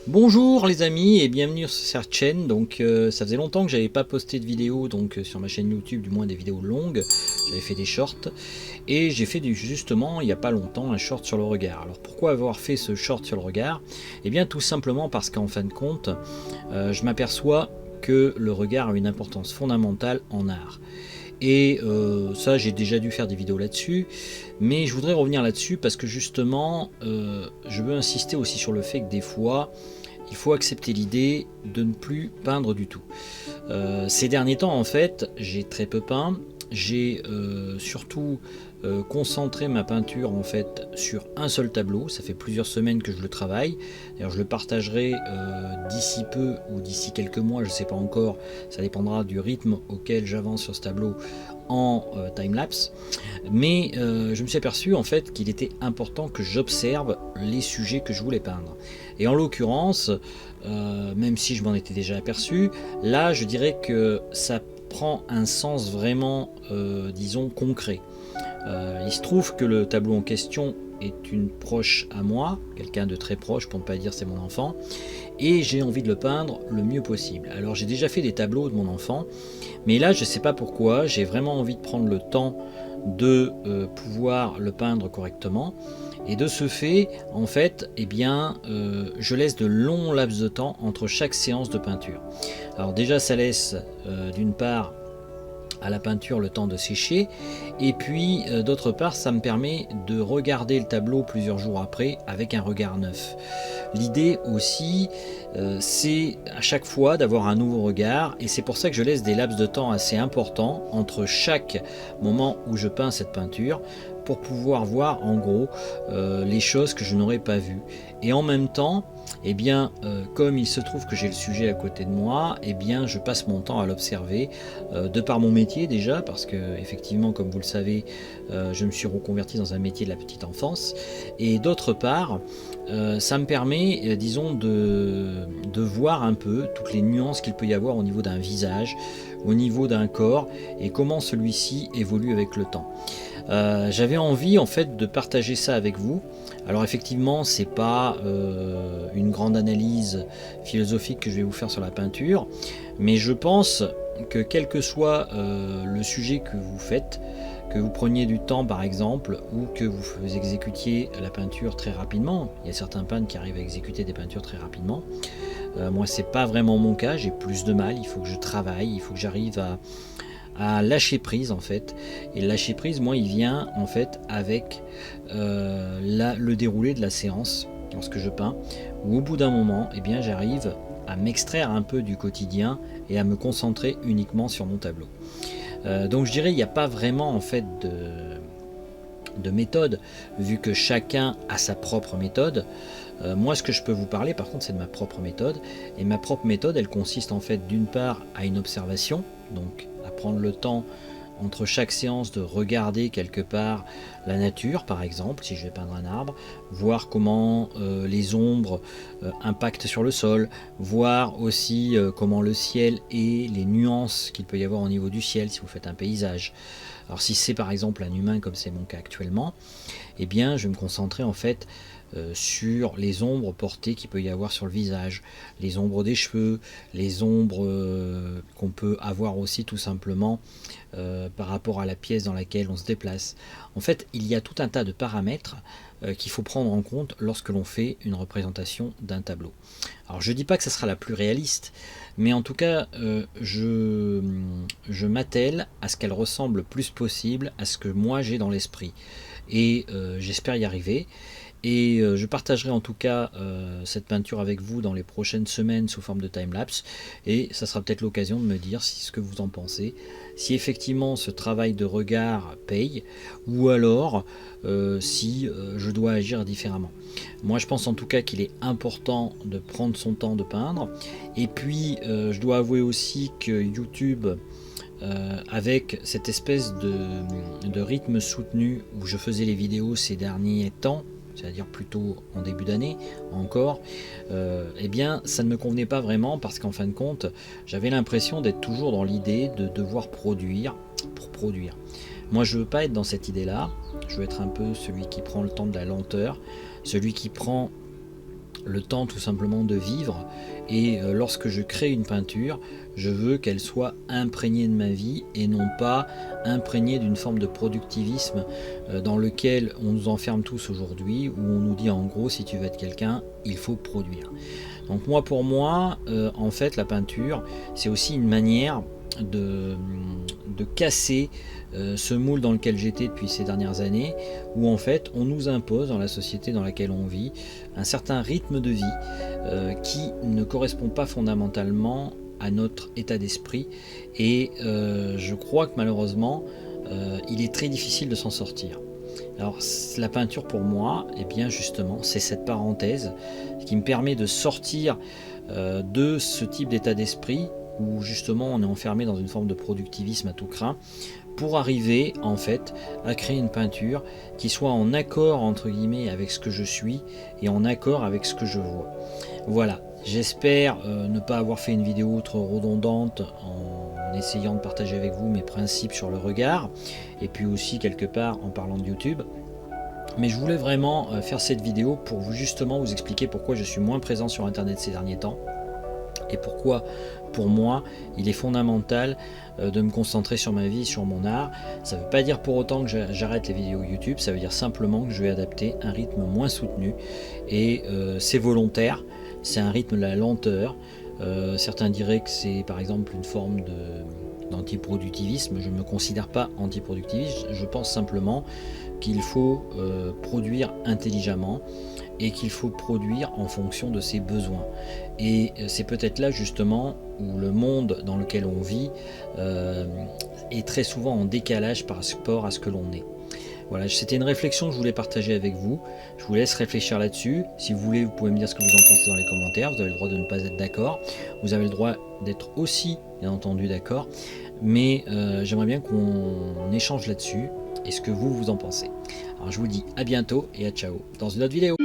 Bonjour les amis et bienvenue sur cette chaîne. Donc ça faisait longtemps que j'avais pas posté de vidéo sur ma chaîne YouTube, du moins des vidéos longues. J'avais fait des shorts et j'ai fait justement il n'y a pas longtemps un short sur le regard. Alors pourquoi avoir fait ce short sur le regard? Eh bien tout simplement parce qu'en fin de compte je m'aperçois que le regard a une importance fondamentale en art. Et ça j'ai déjà dû faire des vidéos là-dessus, mais je voudrais revenir là-dessus parce que justement je veux insister aussi sur le fait que des fois il faut accepter l'idée de ne plus peindre du tout. Ces derniers temps en fait j'ai très peu peint, j'ai surtout concentré ma peinture en fait sur un seul tableau. Ça fait plusieurs semaines que je le travaille. D'ailleurs je le partagerai d'ici peu ou d'ici quelques mois, je ne sais pas encore, ça dépendra du rythme auquel j'avance sur ce tableau en timelapse. Mais je me suis aperçu en fait qu'il était important que j'observe les sujets que je voulais peindre. Et en l'occurrence, même si je m'en étais déjà aperçu, là je dirais que ça prend un sens vraiment disons concret. Il se trouve que le tableau en question est une proche à moi, quelqu'un de très proche pour ne pas dire c'est mon enfant, et j'ai envie de le peindre le mieux possible. Alors j'ai déjà fait des tableaux de mon enfant, mais là je ne sais pas pourquoi, j'ai vraiment envie de prendre le temps de pouvoir le peindre correctement. Et de ce fait, en fait, eh bien, je laisse de longs laps de temps entre chaque séance de peinture. Alors déjà, ça laisse d'une part à la peinture le temps de sécher, et puis d'autre part, ça me permet de regarder le tableau plusieurs jours après avec un regard neuf. L'idée aussi, c'est à chaque fois d'avoir un nouveau regard, et c'est pour ça que je laisse des laps de temps assez importants entre chaque moment où je peins cette peinture, pour pouvoir voir en gros les choses que je n'aurais pas vues. Et en même temps, eh bien, comme il se trouve que j'ai le sujet à côté de moi, eh bien, je passe mon temps à l'observer, de par mon métier déjà, parce que effectivement, comme vous le savez, je me suis reconverti dans un métier de la petite enfance, et d'autre part, ça me permet, disons, de voir un peu toutes les nuances qu'il peut y avoir au niveau d'un visage, au niveau d'un corps, et comment celui-ci évolue avec le temps. J'avais envie en fait de partager ça avec vous. Alors effectivement c'est pas une grande analyse philosophique que je vais vous faire sur la peinture, mais je pense que quel que soit le sujet que vous faites, que vous preniez du temps par exemple, ou que vous exécutiez la peinture très rapidement, il y a certains peintres qui arrivent à exécuter des peintures très rapidement, moi c'est pas vraiment mon cas, j'ai plus de mal, il faut que je travaille, il faut que j'arrive à lâcher prise en fait. Et le lâcher prise, moi il vient en fait avec le déroulé de la séance lorsque je peins, où au bout d'un moment eh bien j'arrive à m'extraire un peu du quotidien et à me concentrer uniquement sur mon tableau. Donc je dirais il n'y a pas vraiment en fait de méthode, vu que chacun a sa propre méthode. Moi ce que je peux vous parler par contre c'est de ma propre méthode, et ma propre méthode elle consiste en fait d'une part à une observation, donc à prendre le temps entre chaque séance de regarder quelque part la nature, par exemple si je vais peindre un arbre, voir comment les ombres impactent sur le sol, voir aussi comment le ciel et les nuances qu'il peut y avoir au niveau du ciel si vous faites un paysage. Alors si c'est par exemple un humain comme c'est mon cas actuellement, eh bien je vais me concentrer en fait sur les ombres portées qu'il peut y avoir sur le visage, les ombres des cheveux, les ombres qu'on peut avoir aussi tout simplement par rapport à la pièce dans laquelle on se déplace. En fait, il y a tout un tas de paramètres qu'il faut prendre en compte lorsque l'on fait une représentation d'un tableau. Alors je ne dis pas que ça sera la plus réaliste, mais en tout cas je m'attelle à ce qu'elle ressemble le plus possible à ce que moi j'ai dans l'esprit, et j'espère y arriver. Et je partagerai en tout cas cette peinture avec vous dans les prochaines semaines sous forme de timelapse, et ça sera peut-être l'occasion de me dire ce que vous en pensez, si effectivement ce travail de regard paye, ou alors si je dois agir différemment. Moi je pense en tout cas qu'il est important de prendre son temps de peindre, et puis je dois avouer aussi que YouTube, avec cette espèce de rythme soutenu où je faisais les vidéos ces derniers temps, c'est-à-dire plutôt en début d'année encore, eh bien ça ne me convenait pas vraiment parce qu'en fin de compte, j'avais l'impression d'être toujours dans l'idée de devoir produire pour produire. Moi je veux pas être dans cette idée-là, je veux être un peu celui qui prend le temps de la lenteur, celui qui prend le temps tout simplement de vivre, et lorsque je crée une peinture, je veux qu'elle soit imprégnée de ma vie et non pas imprégnée d'une forme de productivisme dans lequel on nous enferme tous aujourd'hui, où on nous dit en gros si tu veux être quelqu'un, il faut produire. Donc moi pour moi, en fait la peinture c'est aussi une manière de casser ce moule dans lequel j'étais depuis ces dernières années, où en fait on nous impose dans la société dans laquelle on vit un certain rythme de vie qui ne correspond pas fondamentalement à notre état d'esprit, et je crois que malheureusement il est très difficile de s'en sortir. Alors la peinture pour moi, et bien justement c'est cette parenthèse qui me permet de sortir de ce type d'état d'esprit où justement on est enfermé dans une forme de productivisme à tout crin, pour arriver en fait à créer une peinture qui soit en accord entre guillemets avec ce que je suis et en accord avec ce que je vois. Voilà, j'espère ne pas avoir fait une vidéo trop redondante en essayant de partager avec vous mes principes sur le regard, et puis aussi quelque part en parlant de YouTube. Mais je voulais vraiment faire cette vidéo pour justement vous expliquer pourquoi je suis moins présent sur internet ces derniers temps, et pourquoi pour moi il est fondamental de me concentrer sur ma vie, sur mon art. Ça ne veut pas dire pour autant que j'arrête les vidéos YouTube, ça veut dire simplement que je vais adapter un rythme moins soutenu, et c'est volontaire, c'est un rythme de la lenteur. Certains diraient que c'est par exemple une forme d'antiproductivisme. Je ne me considère pas antiproductiviste, je pense simplement qu'il faut produire intelligemment et qu'il faut produire en fonction de ses besoins. Et c'est peut-être là justement où le monde dans lequel on vit est très souvent en décalage par rapport à ce que l'on est. Voilà, c'était une réflexion que je voulais partager avec vous. Je vous laisse réfléchir là-dessus. Si vous voulez, vous pouvez me dire ce que vous en pensez dans les commentaires. Vous avez le droit de ne pas être d'accord. Vous avez le droit d'être aussi, bien entendu, d'accord. Mais j'aimerais bien qu'on échange là-dessus et ce que vous en pensez. Alors je vous dis à bientôt et à ciao dans une autre vidéo.